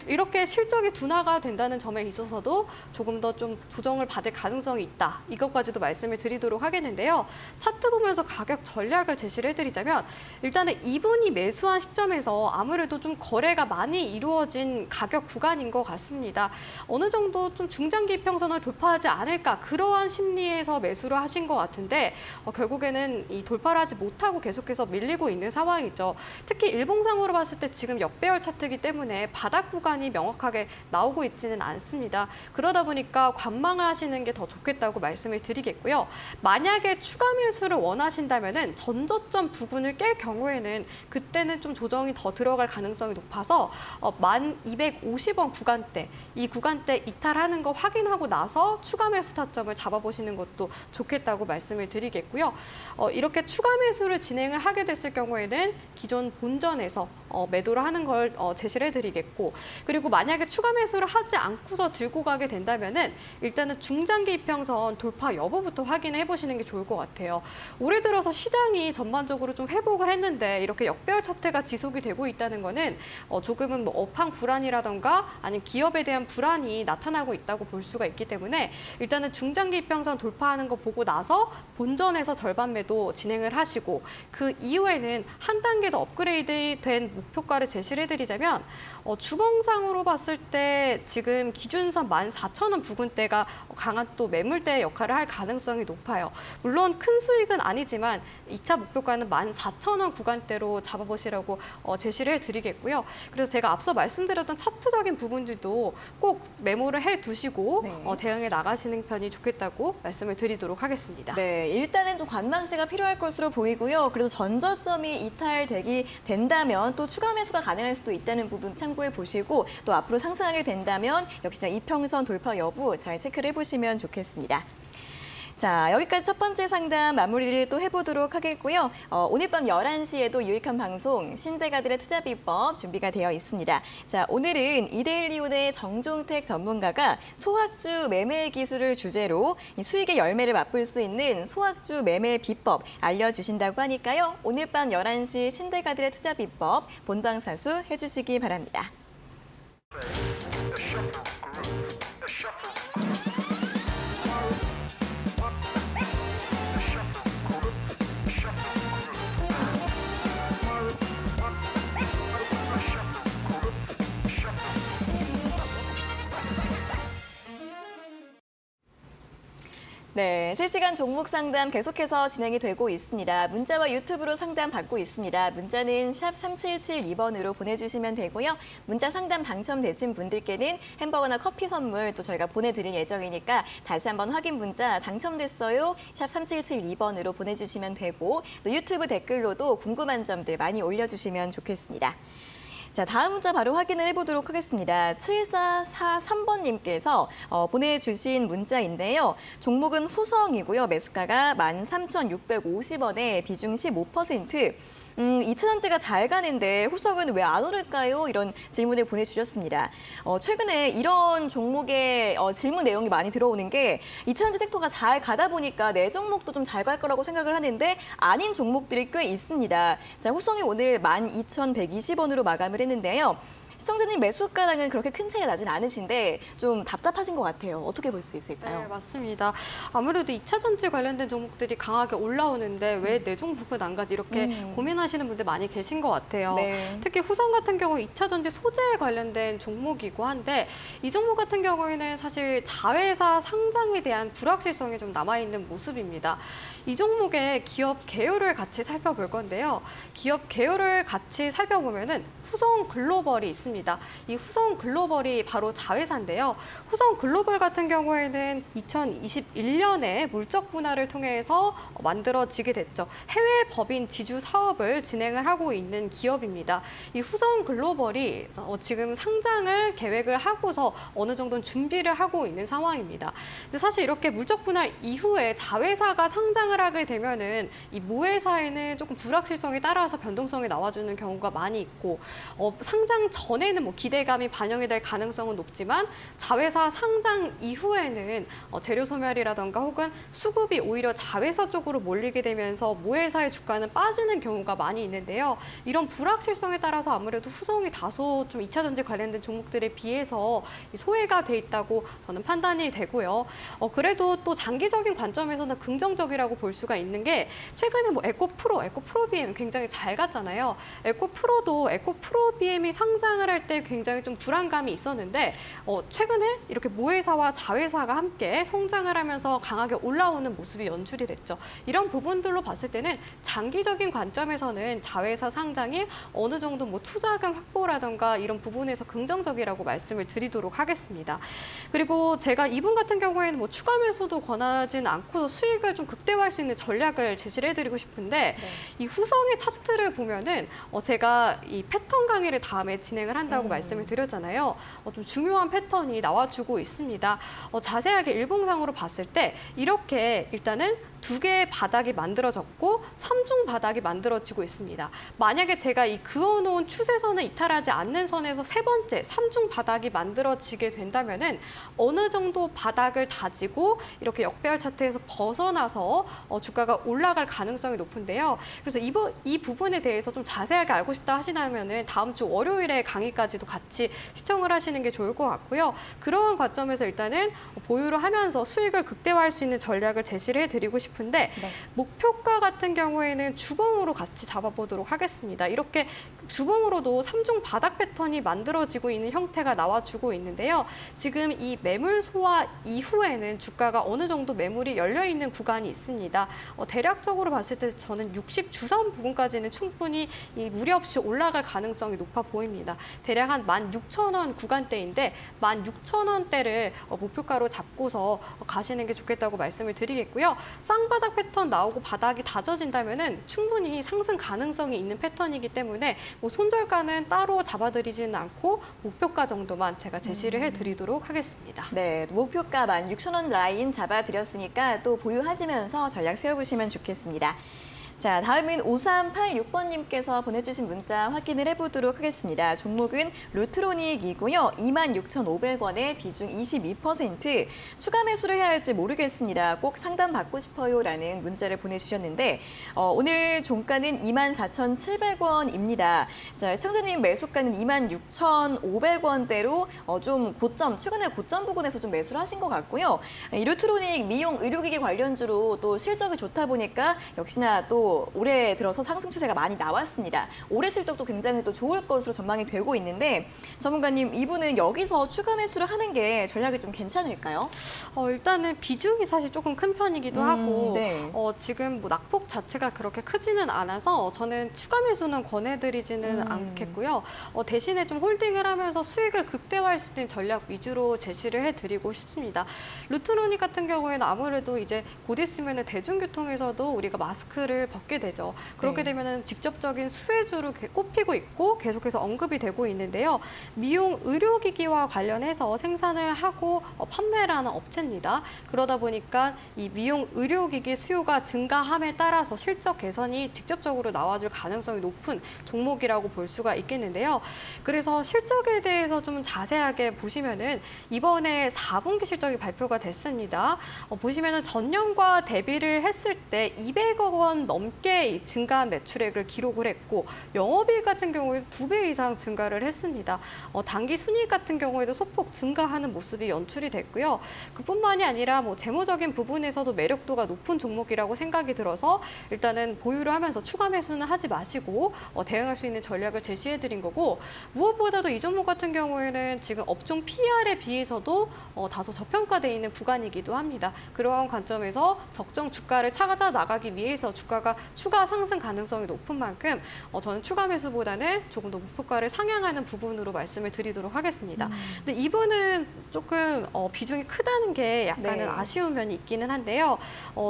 이렇게 실적이 둔화가 된다는 점에 있어서도 조금 더 좀 조정을 받을 가능성이 있다. 이것까지도 말씀을 드리도록 하겠는데요. 차트 보면서 가격 전략을 제시를 해드리자면 일단은 이분이 매수한 시점에서 아무래도 좀 거래가 많이 이루어진 가격 구간인 것 같습니다. 어느 정도 좀 중장기 이평선을 돌파하지 않을까 그러한 심리에서 매수를 하신 것 같은데 결국에는 이 돌파를 하지 못하고 계속해서 밀리고 있는 상황이죠. 특히 일봉상으로 봤을 때 지금 역배열 차트이기 때문에 바닥 구간이 명확하게 나오고 있지는 않습니다. 그러다 보니까 관망을 하시는 게 더 좋겠다고 말씀을 드리겠고요. 만약에 추가 매수를 원하신다면은 전저점 부근을 깰 경우에는 그때는 좀 조정이 더 들어갈 가능성이 높아서 1250원 구간대, 이 구간대 이탈하는 거 확인하고 나서 추가 매수 타점을 잡아보시는 것도 좋겠다고 말씀을 드리겠고요. 이렇게 추가 추가 매수를 진행을 하게 됐을 경우에는 기존 본전에서 매도를 하는 걸 제시를 해드리겠고, 그리고 만약에 추가 매수를 하지 않고서 들고 가게 된다면은 일단은 중장기 이평선 돌파 여부부터 확인해 보시는 게 좋을 것 같아요. 올해 들어서 시장이 전반적으로 좀 회복을 했는데 이렇게 역배열 차트가 지속이 되고 있다는 거는 조금은 뭐 업황 불안이라던가 아니면 기업에 대한 불안이 나타나고 있다고 볼 수가 있기 때문에 일단은 중장기 이평선 돌파하는 거 보고 나서 본전에서 절반 매도 진행을 하시고, 그 이후에는 한 단계 더 업그레이드 된 목표가를 제시를 해드리자면 주봉상으로 봤을 때 지금 기준선 14,000원 부근대가 강한 또 매물대 역할을 할 가능성이 높아요. 물론 큰 수익은 아니지만 2차 목표가는 14,000원 구간대로 잡아보시라고 제시를 해드리겠고요. 그래서 제가 앞서 말씀드렸던 차트적인 부분들도 꼭 메모를 해두시고 네. 대응해 나가시는 편이 좋겠다고 말씀을 드리도록 하겠습니다. 네, 일단은 좀 관망세가 필요할 것으로 보이고요. 그래도 전저점이 이탈되기 된다면 또 추가 매수가 가능할 수도 있다는 부분 참고해 보시고, 또 앞으로 상승하게 된다면 역시나 이평선 돌파 여부 잘 체크를 해보시면 좋겠습니다. 자, 여기까지 첫 번째 상담 마무리를 또 해보도록 하겠고요. 오늘 밤 11시에도 유익한 방송 신대가들의 투자 비법 준비가 되어 있습니다. 자, 오늘은 이데일리온의 정종택 전문가가 소학주 매매 기술을 주제로 이 수익의 열매를 맛볼 수 있는 소학주 매매 비법 알려주신다고 하니까요. 오늘 밤 11시 신대가들의 투자 비법 본방사수 해주시기 바랍니다. 네, 실시간 종목 상담 계속해서 진행이 되고 있습니다. 문자와 유튜브로 상담 받고 있습니다. 문자는 샵 3772번으로 보내주시면 되고요. 문자 상담 당첨되신 분들께는 햄버거나 커피 선물 또 저희가 보내드릴 예정이니까 다시 한번 확인 문자 당첨됐어요. 샵 3772번으로 보내주시면 되고, 또 유튜브 댓글로도 궁금한 점들 많이 올려주시면 좋겠습니다. 자, 다음 문자 바로 확인을 해보도록 하겠습니다. 7443번님께서 보내주신 문자인데요. 종목은 후성이고요. 매수가가 13,650원에 비중 15%. 2차전지가 잘 가는데 후석은 왜 안 오를까요? 이런 질문을 보내주셨습니다. 최근에 이런 종목의 질문 내용이 많이 들어오는 게 2차전지 섹터가 잘 가다 보니까 내 종목도 좀 잘 갈 거라고 생각을 하는데 아닌 종목들이 꽤 있습니다. 자, 후성이 오늘 12,120원으로 마감을 했는데요. 시청자님 매수가랑은 그렇게 큰 차이가 나진 않으신데 좀 답답하신 것 같아요. 어떻게 볼 수 있을까요? 네, 맞습니다. 아무래도 2차 전지 관련된 종목들이 강하게 올라오는데 왜 내 종목은 안 가지 이렇게 고민하시는 분들 많이 계신 것 같아요. 네. 특히 후성 같은 경우 2차 전지 소재에 관련된 종목이고 한데 이 종목 같은 경우에는 사실 자회사 상장에 대한 불확실성이 좀 남아있는 모습입니다. 이 종목의 기업 개요를 같이 살펴볼 건데요. 기업 개요를 같이 살펴보면은 후성 글로벌이 있습니다. 이 후성 글로벌이 바로 자회사인데요. 후성 글로벌 같은 경우에는 2021년에 물적 분할을 통해서 만들어지게 됐죠. 해외 법인 지주 사업을 진행을 하고 있는 기업입니다. 이 후성 글로벌이 지금 상장을 계획을 하고서 어느 정도는 준비를 하고 있는 상황입니다. 근데 사실 이렇게 물적 분할 이후에 자회사가 상장을 하게 되면은 이 모회사에는 조금 불확실성이 따라서 변동성이 나와주는 경우가 많이 있고, 상장 전에는 뭐 기대감이 반영이 될 가능성은 높지만 자회사 상장 이후에는 재료 소멸이라던가 혹은 수급이 오히려 자회사 쪽으로 몰리게 되면서 모회사의 주가는 빠지는 경우가 많이 있는데요. 이런 불확실성에 따라서 아무래도 후성이 다소 좀 2차 전지 관련된 종목들에 비해서 소외가 돼 있다고 저는 판단이 되고요. 그래도 또 장기적인 관점에서는 긍정적이라고 볼 수가 있는 게 최근에 뭐 에코프로비엠 굉장히 잘 갔잖아요. 에코프로비엠이 상장을 할 때 굉장히 좀 불안감이 있었는데 최근에 이렇게 모회사와 자회사가 함께 성장을 하면서 강하게 올라오는 모습이 연출이 됐죠. 이런 부분들로 봤을 때는 장기적인 관점에서는 자회사 상장이 어느 정도 뭐 투자금 확보라던가 이런 부분에서 긍정적이라고 말씀을 드리도록 하겠습니다. 그리고 제가 이분 같은 경우에는 뭐 추가 매수도 권하진 않고서 수익을 좀 극대화할 수 있는 전략을 제시를 해드리고 싶은데, 네. 이 후성의 차트를 보면은 제가 이 패턴 강의를 다음에 진행을 한다고 말씀을 드렸잖아요. 좀 중요한 패턴이 나와주고 있습니다. 자세하게 일봉상으로 봤을 때 이렇게 일단은 두 개의 바닥이 만들어졌고 3중 바닥이 만들어지고 있습니다. 만약에 제가 이 그어놓은 추세선을 이탈하지 않는 선에서 세 번째 3중 바닥이 만들어지게 된다면은 어느 정도 바닥을 다지고 이렇게 역배열 차트에서 벗어나서 주가가 올라갈 가능성이 높은데요. 그래서 이 부분에 대해서 좀 자세하게 알고 싶다 하시다면은 다음 주 월요일에 강의까지도 같이 시청을 하시는 게 좋을 것 같고요. 그러한 관점에서 일단은 보유를 하면서 수익을 극대화할 수 있는 전략을 제시를 해드리고 싶은데 네. 목표가 같은 경우에는 주봉으로 같이 잡아보도록 하겠습니다. 이렇게 주봉으로도 3중 바닥 패턴이 만들어지고 있는 형태가 나와주고 있는데요. 지금 이 매물 소화 이후에는 주가가 어느 정도 매물이 열려있는 구간이 있습니다. 대략적으로 봤을 때 저는 60 주선 부근까지는 충분히 무리 없이 올라갈 가능성이 높아 보입니다. 대략 한 16,000원 구간대인데 16,000원대를 목표가로 잡고서 가시는 게 좋겠다고 말씀을 드리겠고요. 쌍바닥 패턴 나오고 바닥이 다져진다면은 충분히 상승 가능성이 있는 패턴이기 때문에 손절가는 따로 잡아드리지는 않고 목표가 정도만 제가 제시를 해드리도록 하겠습니다. 네, 목표가 16,000원 라인 잡아드렸으니까 또 보유하시면서 전략 세워보시면 좋겠습니다. 자, 다음은 5386번님께서 보내주신 문자 확인을 해보도록 하겠습니다. 종목은 루트로닉이고요. 26,500원에 비중 22%. 추가 매수를 해야 할지 모르겠습니다. 꼭 상담 받고 싶어요라는 문자를 보내주셨는데 오늘 종가는 24,700원입니다. 자, 시청자님 매수가는 26,500원대로 좀 고점, 최근에 고점 부근에서 좀 매수를 하신 것 같고요. 이 루트로닉 미용 의료기기 관련주로 또 실적이 좋다 보니까 역시나 또 올해 들어서 상승 추세가 많이 나왔습니다. 올해 실적도 굉장히 또 좋을 것으로 전망이 되고 있는데 전문가님, 이분은 여기서 추가 매수를 하는 게 전략이 좀 괜찮을까요? 일단은 비중이 사실 조금 큰 편이기도 하고 네. 지금 뭐 낙폭 자체가 그렇게 크지는 않아서 저는 추가 매수는 권해드리지는 않겠고요. 대신에 좀 홀딩을 하면서 수익을 극대화할 수 있는 전략 위주로 제시를 해드리고 싶습니다. 루트로닉 같은 경우에는 아무래도 이제 곧 있으면 대중교통에서도 우리가 마스크를 벗게 되죠. 그렇게 네. 되면 직접적인 수혜주로 꼽히고 있고 계속해서 언급이 되고 있는데요. 미용 의료기기와 관련해서 생산을 하고 판매를 하는 업체입니다. 그러다 보니까 이 미용 의료기기 수요가 증가함에 따라서 실적 개선이 직접적으로 나와줄 가능성이 높은 종목이라고 볼 수가 있겠는데요. 그래서 실적에 대해서 좀 자세하게 보시면은 이번에 4분기 실적이 발표가 됐습니다. 보시면은 전년과 대비를 했을 때 200억 원 넘게 증가한 매출액을 기록을 했고 영업이익 같은 경우에 2배 이상 증가를 했습니다. 단기 순이익 같은 경우에도 소폭 증가하는 모습이 연출이 됐고요. 그뿐만이 아니라 뭐 재무적인 부분에서도 매력도가 높은 종목이라고 생각이 들어서 일단은 보유를 하면서 추가 매수는 하지 마시고 대응할 수 있는 전략을 제시해드린 거고 무엇보다도 이 종목 같은 경우에는 지금 업종 PR에 비해서도 다소 저평가되어 있는 구간이기도 합니다. 그러한 관점에서 적정 주가를 찾아 나가기 위해서 주가가 추가 상승 가능성이 높은 만큼 저는 추가 매수보다는 조금 더 목표가를 상향하는 부분으로 말씀을 드리도록 하겠습니다. 근데 이분은 조금 비중이 크다는 게 약간은 네. 아쉬운 면이 있기는 한데요.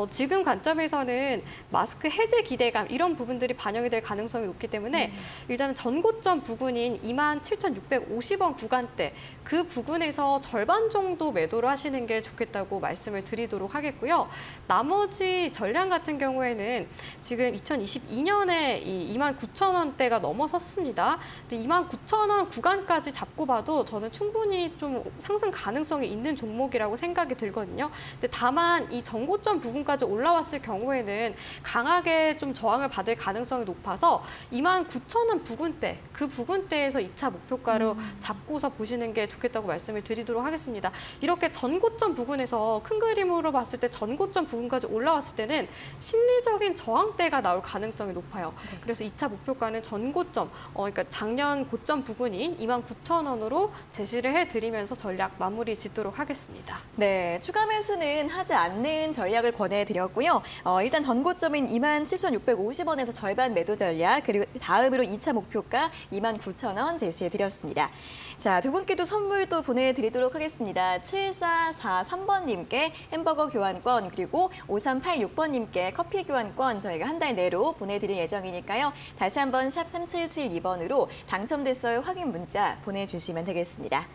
지금 관점에서는 마스크 해제 기대감 이런 부분들이 반영이 될 가능성이 높기 때문에 일단은 전고점 부근인 27,650원 구간대 그 부근에서 절반 정도 매도를 하시는 게 좋겠다고 말씀을 드리도록 하겠고요. 나머지 전량 같은 경우에는 지금 2022년에 이 29,000원대가 넘어섰습니다. 근데 29,000원 구간까지 잡고 봐도 저는 충분히 좀 상승 가능성이 있는 종목이라고 생각이 들거든요. 근데 다만 이 전고점 부근까지 올라왔을 경우에는 강하게 좀 저항을 받을 가능성이 높아서 29,000원 부근대, 그 부근대에서 2차 목표가로 잡고서 보시는 게 좋겠다고 말씀을 드리도록 하겠습니다. 이렇게 전고점 부근에서 큰 그림으로 봤을 때 전고점 부근까지 올라왔을 때는 심리적인 저항대가 나올 가능성이 높아요. 그래서 2차 목표가는 전고점, 그러니까 작년 고점 부근인 29,000원으로 제시를 해드리면서 전략 마무리 짓도록 하겠습니다. 네, 추가 매수는 하지 않는 전략을 권해드렸고요. 일단 전고점인 27,650원에서 절반 매도 전략, 그리고 다음으로 2차 목표가 29,000원 제시해드렸습니다. 자, 두 분께도 선물 또 보내드리도록 하겠습니다. 7443번님께 햄버거 교환권, 그리고 5386번님께 커피 교환권 저희가 한 달 내로 보내드릴 예정이니까요. 다시 한번 샵 3772번으로 당첨됐어요 확인 문자 보내주시면 되겠습니다.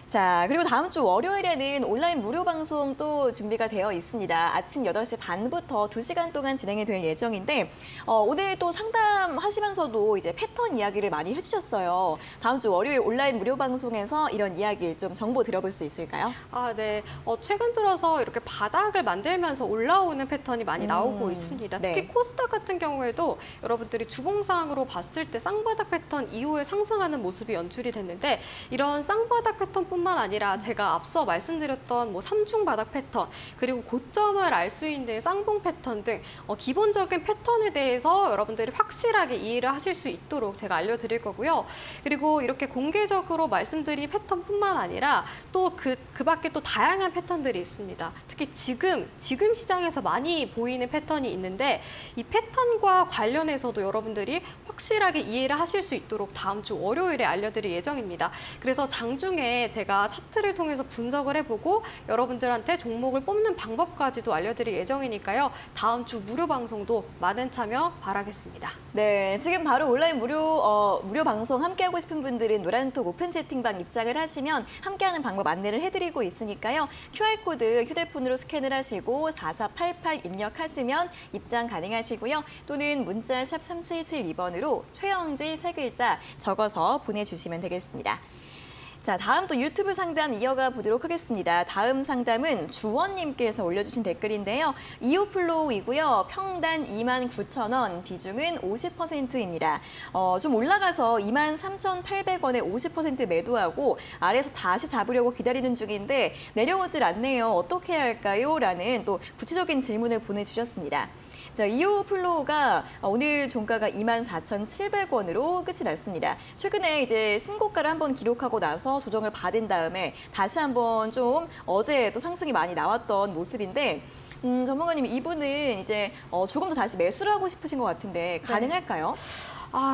자, 그리고 다음 주 월요일에는 온라인 무료 방송 또 준비가 되어 있습니다. 아침 8시 반부터 2시간 동안 진행이 될 예정인데 오늘 또 상담하시면서도 이제 패턴 이야기를 많이 해주셨어요. 다음 주 월요일 온라인 무료 방송에서 이런 이야기 좀 정보 들어볼 수 있을까요? 네. 최근 들어서 이렇게 바닥을 만들면서 올라오는 패턴이 많이 나오고 있습니다. 특히 네. 코스닥 같은 경우에도 여러분들이 주봉상으로 봤을 때 쌍바닥 패턴 이후에 상승하는 모습이 연출이 됐는데 이런 쌍바닥 패턴뿐만 아니라 제가 앞서 말씀드렸던 뭐 삼중 바닥 패턴 그리고 고점을 알 수 있는 쌍봉 패턴 등 기본적인 패턴에 대해서 여러분들이 확실하게 이해를 하실 수 있도록 제가 알려드릴 거고요. 그리고 이렇게 공개적으로 말씀드린 패턴뿐만 아니라 또 그 밖에 또 다양한 패턴들이 있습니다. 특히 지금 시장에서 많이 보이는 패턴이 있는데 이 패턴과 관련해서도 여러분들이 확실하게 이해를 하실 수 있도록 다음 주 월요일에 알려드릴 예정입니다. 그래서 장중에 제가 차트를 통해서 분석을 해보고 여러분들한테 종목을 뽑는 방법까지도 알려드릴 예정이니까요. 다음 주 무료 방송도 많은 참여 바라겠습니다. 네, 지금 바로 온라인 무료 방송 함께하고 싶은 분들은 노란톡 오픈 채팅방 입장을 하시면 함께하는 방법 안내를 해드리고 있으니까요. QR코드 휴대폰으로 스캔을 하시고 4488 입력하시면 입장 가능하시고요. 또는 문자 샵 3772번으로 최영지 3글자 적어서 보내주시면 되겠습니다. 자, 다음 또 유튜브 상담 이어가 보도록 하겠습니다. 다음 상담은 주원님께서 올려주신 댓글인데요. 이오플로우이고요. 평단 29,000원, 비중은 50%입니다. 좀 올라가서 23,800원에 50% 매도하고 아래에서 다시 잡으려고 기다리는 중인데 내려오질 않네요. 어떻게 해야 할까요? 라는 또 구체적인 질문을 보내주셨습니다. 자, 이오플로우가 오늘 종가가 24,700원으로 끝이 났습니다. 최근에 이제 신고가를 한번 기록하고 나서 조정을 받은 다음에 다시 한번 좀 어제 또 상승이 많이 나왔던 모습인데 전문가님 이분은 이제 조금 더 다시 매수를 하고 싶으신 것 같은데 가능할까요?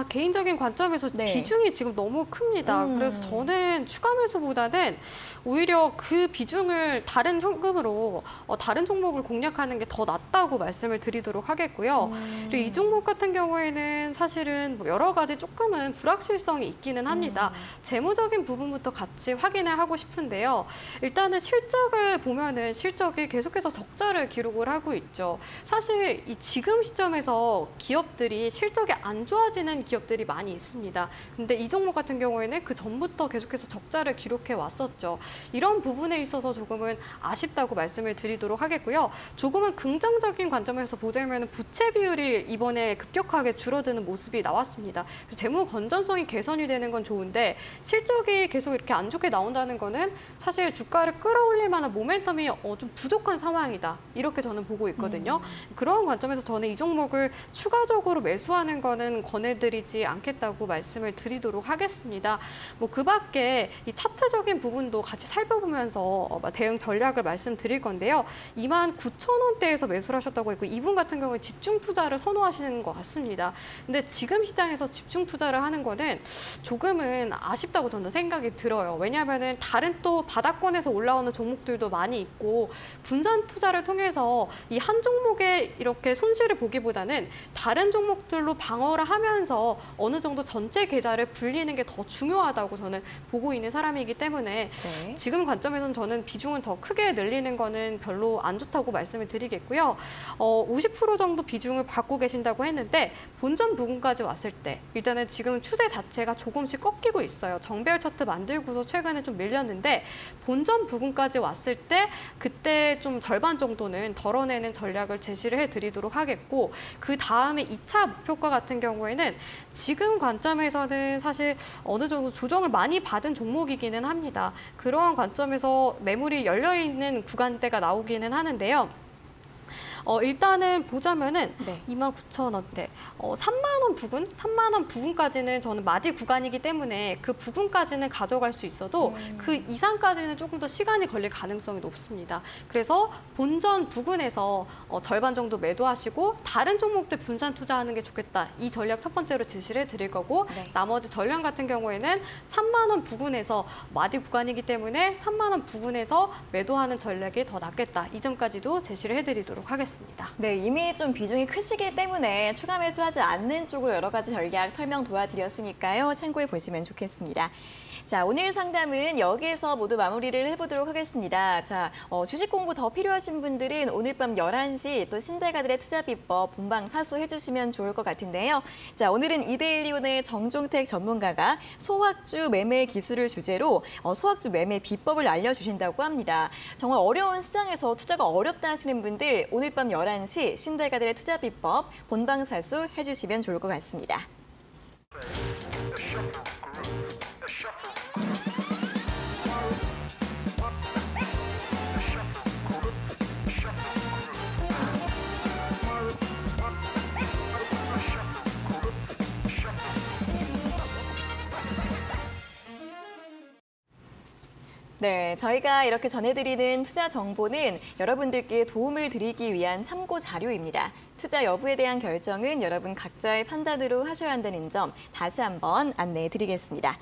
개인적인 관점에서 네. 비중이 지금 너무 큽니다. 그래서 저는 추가 매수보다는 오히려 그 비중을 다른 현금으로 다른 종목을 공략하는 게 더 낫다고 말씀을 드리도록 하겠고요. 그리고 이 종목 같은 경우에는 사실은 뭐 여러 가지 조금은 불확실성이 있기는 합니다. 재무적인 부분부터 같이 확인을 하고 싶은데요. 일단은 실적을 보면은 실적이 계속해서 적자를 기록을 하고 있죠. 사실 이 지금 시점에서 기업들이 실적이 안 좋아지는 기업들이 많이 있습니다. 근데 이 종목 같은 경우에는 그 전부터 계속해서 적자를 기록해 왔었죠. 이런 부분에 있어서 조금은 아쉽다고 말씀을 드리도록 하겠고요. 조금은 긍정적인 관점에서 보자면 부채 비율이 이번에 급격하게 줄어드는 모습이 나왔습니다. 재무 건전성이 개선이 되는 건 좋은데 실적이 계속 이렇게 안 좋게 나온다는 거는 사실 주가를 끌어올릴 만한 모멘텀이 좀 부족한 상황이다. 이렇게 저는 보고 있거든요. 그런 관점에서 저는 이 종목을 추가적으로 매수하는 거는 권해드리지 않겠다고 말씀을 드리도록 하겠습니다. 뭐 그 밖에 이 차트적인 부분도 같이 살펴보면서 대응 전략을 말씀드릴 건데요. 29,000원대에서 매수를 하셨다고 했고 이분 같은 경우에 집중 투자를 선호하시는 것 같습니다. 근데 지금 시장에서 집중 투자를 하는 거는 조금은 아쉽다고 저는 생각이 들어요. 왜냐하면은 다른 또 바닥권에서 올라오는 종목들도 많이 있고 분산 투자를 통해서 이 한 종목에 이렇게 손실을 보기보다는 다른 종목들로 방어를 하면서 어느 정도 전체 계좌를 불리는 게 더 중요하다고 저는 보고 있는 사람이기 때문에 네. 지금 관점에서는 저는 비중은 더 크게 늘리는 거는 별로 안 좋다고 말씀을 드리겠고요. 50% 정도 비중을 받고 계신다고 했는데 본전 부근까지 왔을 때 일단은 지금 추세 자체가 조금씩 꺾이고 있어요. 정배열 차트 만들고서 최근에 좀 밀렸는데 본전 부근까지 왔을 때 그때 좀 절반 정도는 덜어내는 전략을 제시를 해드리도록 하겠고 그 다음에 2차 목표가 같은 경우에는 지금 관점에서는 사실 어느 정도 조정을 많이 받은 종목이기는 합니다. 그러한 관점에서 매물이 열려있는 구간대가 나오기는 하는데요. 일단은 보자면은 네. 29,000원대, 3만 원 부근, 3만 원 부근까지는 저는 마디 구간이기 때문에 그 부근까지는 가져갈 수 있어도 그 이상까지는 조금 더 시간이 걸릴 가능성이 높습니다. 그래서 본전 부근에서 절반 정도 매도하시고 다른 종목들 분산 투자하는 게 좋겠다. 이 전략 첫 번째로 제시를 해드릴 거고 네. 나머지 전략 같은 경우에는 3만 원 부근에서 마디 구간이기 때문에 3만 원 부근에서 매도하는 전략이 더 낫겠다. 이 점까지도 제시를 해드리도록 하겠습니다. 네, 이미 좀 비중이 크시기 때문에 추가 매수하지 않는 쪽으로 여러 가지 전략 설명 도와드렸으니까요. 참고해 보시면 좋겠습니다. 자, 오늘 상담은 여기에서 모두 마무리를 해보도록 하겠습니다. 자, 주식 공부 더 필요하신 분들은 오늘 밤 11시 또 신대가들의 투자 비법 본방 사수해 주시면 좋을 것 같은데요. 자, 오늘은 이데일리온의 정종택 전문가가 소확주 매매 기술을 주제로 소확주 매매 비법을 알려주신다고 합니다. 정말 어려운 시장에서 투자가 어렵다 하시는 분들 오늘 밤 11시 신대가들의 투자 비법 본방 사수 해주시면 좋을 것 같습니다. 네, 저희가 이렇게 전해드리는 투자 정보는 여러분들께 도움을 드리기 위한 참고 자료입니다. 투자 여부에 대한 결정은 여러분 각자의 판단으로 하셔야 한다는 점 다시 한번 안내해 드리겠습니다.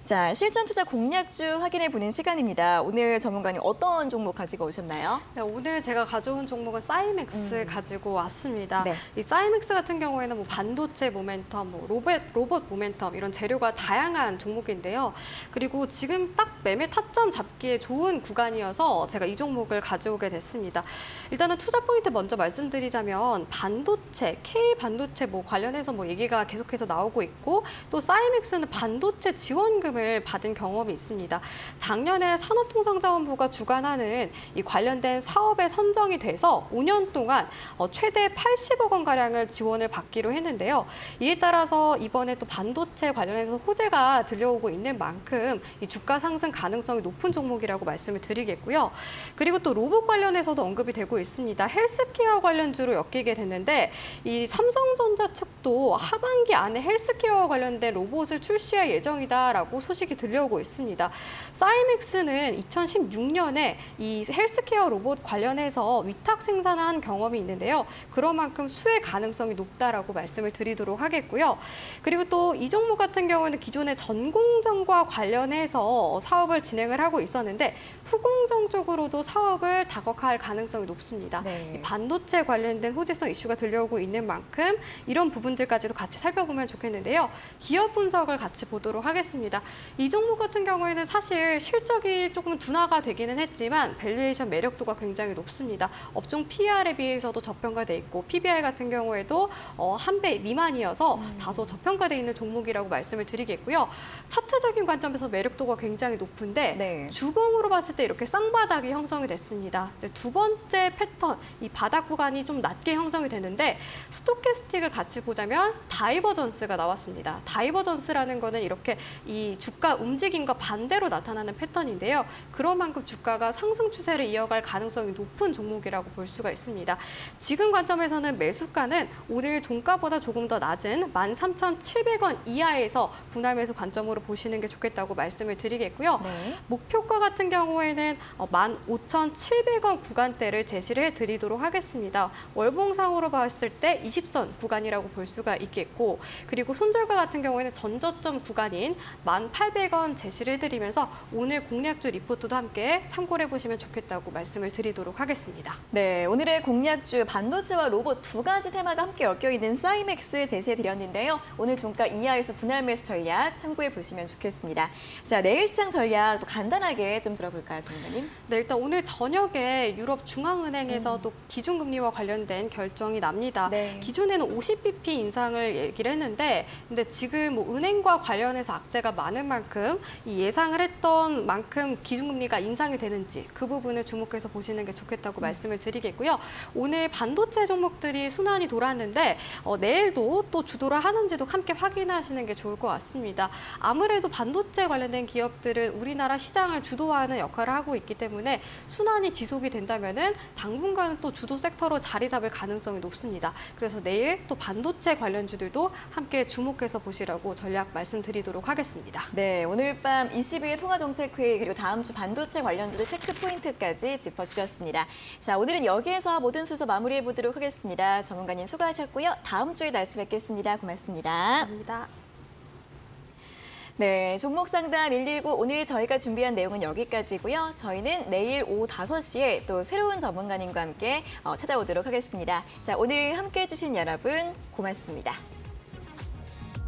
자, 실전 투자 공략주 확인해 보는 시간입니다. 오늘 전문가님 어떤 종목 가지고 오셨나요? 네, 오늘 제가 가져온 종목은 사이맥스 가지고 왔습니다. 네. 이 사이맥스 같은 경우에는 뭐 반도체 모멘텀, 뭐 로봇 모멘텀 이런 재료가 다양한 종목인데요. 그리고 지금 딱 매매 타점 잡기에 좋은 구간이어서 제가 이 종목을 가져오게 됐습니다. 일단은 투자 포인트 먼저 말씀드리자면 반도체, K 반도체 뭐 관련해서 뭐 얘기가 계속해서 나오고 있고 또 사이맥스는 반도체 지원금을 받은 경험이 있습니다. 작년에 산업통상자원부가 주관하는 이 관련된 사업에 선정이 돼서 5년 동안 최대 80억 원 가량을 지원을 받기로 했는데요. 이에 따라서 이번에 또 반도체 관련해서 호재가 들려오고 있는 만큼 이 주가 상승 가능성이 높은 종목이라고 말씀을 드리겠고요. 그리고 또 로봇 관련해서도 언급이 되고 있습니다. 헬스케어 관련주로 엮이게 됐는데 이 삼성전자 측도 하반기 안에 헬스케어와 관련된 로봇을 출시할 예정이다라고 소식이 들려오고 있습니다. 사이맥스는 2016년에 이 헬스케어 로봇 관련해서 위탁 생산한 경험이 있는데요. 그런 만큼 수혜 가능성이 높다라고 말씀을 드리도록 하겠고요. 그리고 또 이 종목 같은 경우는 기존의 전공정과 관련해서 사업을 진행을 하고 있었는데 후공정 쪽으로도 사업을 다각화할 가능성이 높습니다. 네. 반도체 관련된 호재성 이슈가 들려오고 있는 만큼 이런 부분들까지도 같이 살펴보면 좋겠는데요. 기업 분석을 같이 보도록 하겠습니다. 이 종목 같은 경우에는 사실 실적이 조금 둔화가 되기는 했지만 밸류에이션 매력도가 굉장히 높습니다. 업종 PER에 비해서도 저평가돼 있고 PBR 같은 경우에도 한 배 미만이어서 다소 저평가돼 있는 종목이라고 말씀을 드리겠고요. 차트적인 관점에서 매력도가 굉장히 높은데 네. 주봉으로 봤을 때 이렇게 쌍바닥이 형성이 됐습니다. 두 번째 패턴, 이 바닥 구간이 좀 낮게 형성이 되는데 스토캐스틱을 같이 보자면 다이버전스가 나왔습니다. 다이버전스라는 거는 이렇게 이 주가 움직임과 반대로 나타나는 패턴인데요. 그런 만큼 주가가 상승 추세를 이어갈 가능성이 높은 종목이라고 볼 수가 있습니다. 지금 관점에서는 매수가는 오늘 종가보다 조금 더 낮은 13,700원 이하에서 분할 매수 관점으로 보시는 게 좋겠다고 말씀을 드리겠고요. 네. 목표가 같은 경우에는 15,700원 구간대를 제시를 해드리도록 하겠습니다. 월봉상으로 봤을 때 20선 구간이라고 볼 수가 있겠고 그리고 손절가 같은 경우에는 전저점 구간인 1,800원 제시를 해드리면서 오늘 공략주 리포트도 함께 참고를 해보시면 좋겠다고 말씀을 드리도록 하겠습니다. 네, 오늘의 공략주 반도체와 로봇 두 가지 테마가 함께 엮여있는 사이맥스 제시해드렸는데요. 오늘 종가 이하에서 분할 매수 전략 참고해 보시면 좋겠습니다. 자, 내일 시장 전략 또 간단하게 좀 들어볼까요, 전문가님? 네, 일단 오늘 저녁에 유럽 중앙은행에서 또 기준금리와 관련된 결정이 납니다. 네. 기존에는 50bp 인상을 얘기를 했는데 근데 지금 뭐 은행과 관련해서 악재가 많은 만큼 이 예상을 했던 만큼 기준금리가 인상이 되는지 그 부분을 주목해서 보시는 게 좋겠다고 말씀을 드리겠고요. 오늘 반도체 종목들이 순환이 돌았는데 내일도 또 주도를 하는지도 함께 확인하시는 게 좋을 것 같습니다. 아무래도 반도체 관련된 기업들은 우리나라 시장을 주도하는 역할을 하고 있기 때문에 순환이 지속이 된다면은 당분간은 또 주도 섹터로 자리 잡을 가능성이 높습니다. 그래서 내일 또 반도체 관련주들도 함께 주목해서 보시라고 전략 말씀드리도록 하겠습니다. 네, 오늘 밤 22일 통화정책회의 그리고 다음 주 반도체 관련주들 체크 포인트까지 짚어주셨습니다. 자, 오늘은 여기에서 모든 순서 마무리해 보도록 하겠습니다. 전문가님 수고하셨고요. 다음 주에 다시 뵙겠습니다. 고맙습니다. 감사합니다. 네, 종목 상담 119 오늘 저희가 준비한 내용은 여기까지고요. 저희는 내일 오후 5시에 또 새로운 전문가님과 함께 찾아오도록 하겠습니다. 자, 오늘 함께해 주신 여러분 고맙습니다.